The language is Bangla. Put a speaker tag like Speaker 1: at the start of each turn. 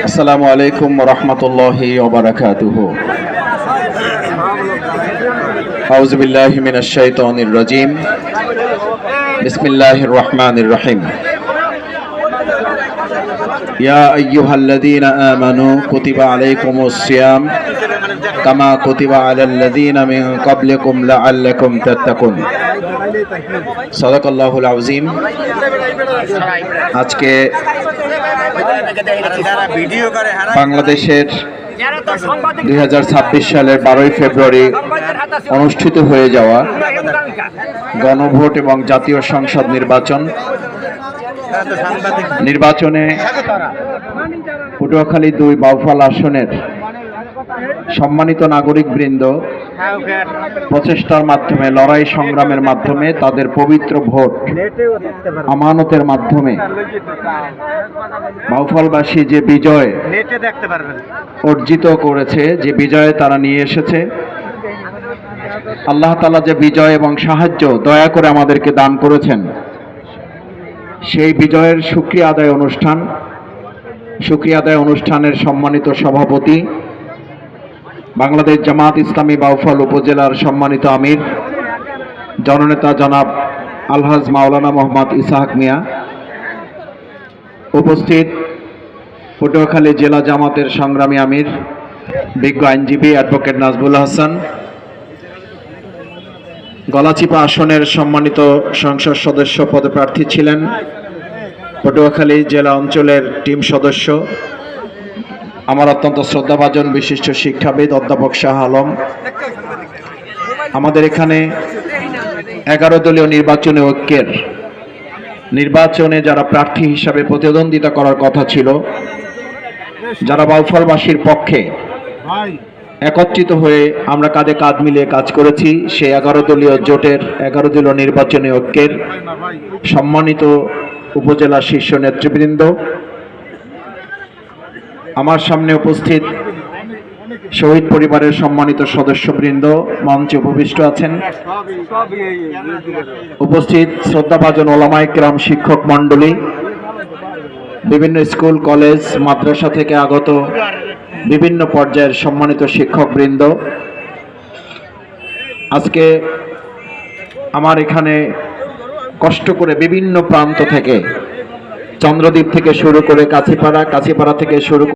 Speaker 1: আসসালামু আলাইকুম ওয়া রাহমাতুল্লাহি ওয়া বারাকাতুহু। আউযু বিল্লাহি মিনাশ শাইতানির রাজীম। বিসমিল্লাহির রহমানির রহিম। ইয়া আইয়ুহাল্লাযীনা আমানু কুতিবা আলাইকুমুস সিয়াম কামা কুতিবা আলাল্লাযীনা মিন ক্বাবলিকুম লাআল্লাকুম তাত্তাকুন। সাদাকাল্লাহুল আযীম। আজকে বাংলাদেশের 2026 সালের 12ই ফেব্রুয়ারি অনুষ্ঠিত হয়ে যাওয়া গণভোট এবং জাতীয় সংসদ নির্বাচনে পটুয়াখালী 2 বাউফল আসনের সম্মানিত নাগরিকবৃন্দ প্রচেষ্টার মাধ্যমে, লড়াই সংগ্রামের মাধ্যমে, তাদের পবিত্র ভোট আমানতের মাধ্যমে বাউফলবাসী যে বিজয় অর্জিত করেছে, যে বিজয় তারা নিয়ে এসেছে, আল্লাহ তাআলা যে বিজয় এবং সাহায্য দয়া করে আমাদেরকে দান করেছেন, সেই বিজয়ের শুকরিয়া আদায় অনুষ্ঠানের সম্মানিত সভাপতি, বাংলাদেশ জামাত ইসলামী বাউফল উপজেলার সম্মানিত আমির জননেতা জনাব আলহাজ মাওলানা মোহাম্মদ ইসহাক মিয়া, উপস্থিত পটুয়াখালী জেলা জামাতের সংগ্রামী আমির বিজ্ঞ আইনজীবী অ্যাডভোকেট নাজবুল হাসান, গলাচিপা আসনের সম্মানিত সংসদ সদস্য পদপ্রার্থী ছিলেন পটুয়াখালী জেলা অঞ্চলের টিম সদস্য আমার অত্যন্ত শ্রদ্ধাভাজন বিশিষ্ট শিক্ষাবিদ অধ্যাপক শাহ আলম, আমাদের এখানে 11 দলীয় নির্বাচনী ঐক্যের নির্বাচনে যারা প্রার্থী হিসাবে প্রতিদ্বন্দ্বিতা করার কথা ছিল, যারা বাউফলবাসীর পক্ষে একত্রিত হয়ে আমরা কাঁধে কাঁধ মিলিয়ে কাজ করেছি, সেই 11 দলীয় জোটের 11 দলীয় নির্বাচনী ঐক্যের সম্মানিত উপজেলা শীর্ষ নেতৃবৃন্দ, আমার সামনে উপস্থিত শহীদ পরিবারের সম্মানিত সদস্যবৃন্দ, মঞ্চে উপবিষ্ট আছেন, উপস্থিত শ্রদ্ধাভাজন ওলামায়ে কেরাম, শিক্ষক মণ্ডলী, বিভিন্ন স্কুল কলেজ মাদ্রাসা থেকে আগত বিভিন্ন পর্যায়ের সম্মানিত শিক্ষকবৃন্দ, আজকে আমার এখানে কষ্ট করে বিভিন্ন প্রান্ত থেকে, চন্দ্রদ্বীপ থেকে শুরু করে কাছিপাড়া থেকে শুরু